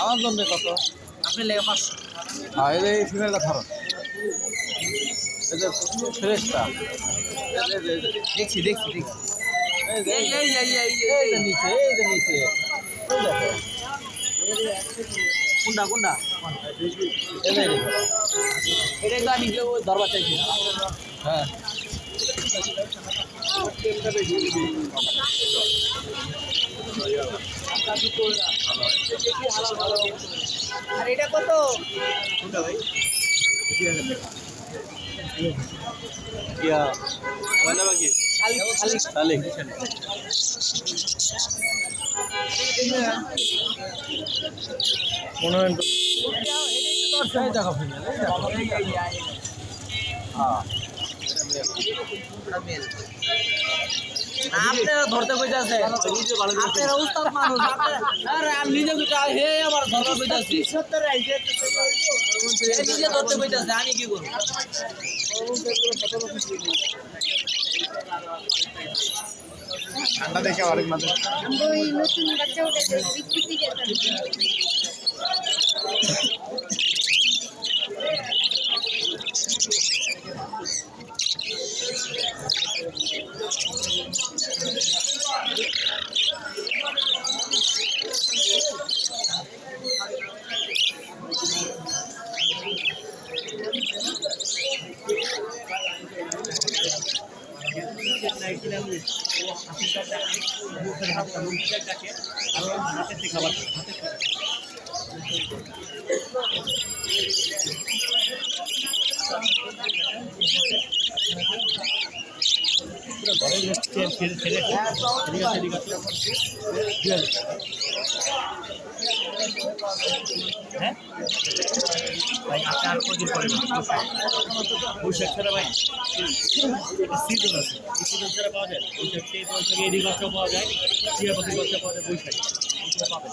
আমার জন্য কত? আপনি লেগে 500। হ্যাঁ এই ফিমেলটা ধরো, এই যে ফ্রেশটা, দেখছি দেখছি দেখছি। এই যে এই এই এই এই এই যে নিচে, এই যে নিচে, এই দেখো, কোনটা কোনটা? এই যে দেখো। এটাই তো আমি দরবার চাইছি। হ্যাঁ আর এটা কত? কোনটা ভাই? ইয়া মানে বাকি খালি খালি তাহলে মনে হয় তো এই দেখো ফিমেল, এই দেখো, হ্যাঁ আপনারা ধরতে কইতাছে, আপনারা উস্তাদ মানুষ, আরে আমি নিজে কইতা হে আমার ধরতে কইতাছি। 70 আইছে নিজে ধরতে কইতাছে, আমি কি করব? ঠান্ডা দেখে আরেক মাঝে ওই নতুন বাচ্চা উঠেছে বিক্রি যেতাম হ্যাঁ ভাই আপনি আর কদিন পরে বৈশাখ ছাড়া ভাই সিজন আছে, এই সিজন ছাড়া পাওয়া যায় বৈশাখ, সেই বৈশাখে এডি বাচ্চা পাওয়া যায়, চিয়াপাতি বাচ্চা পাওয়া যায় বৈশাখ পাবেন।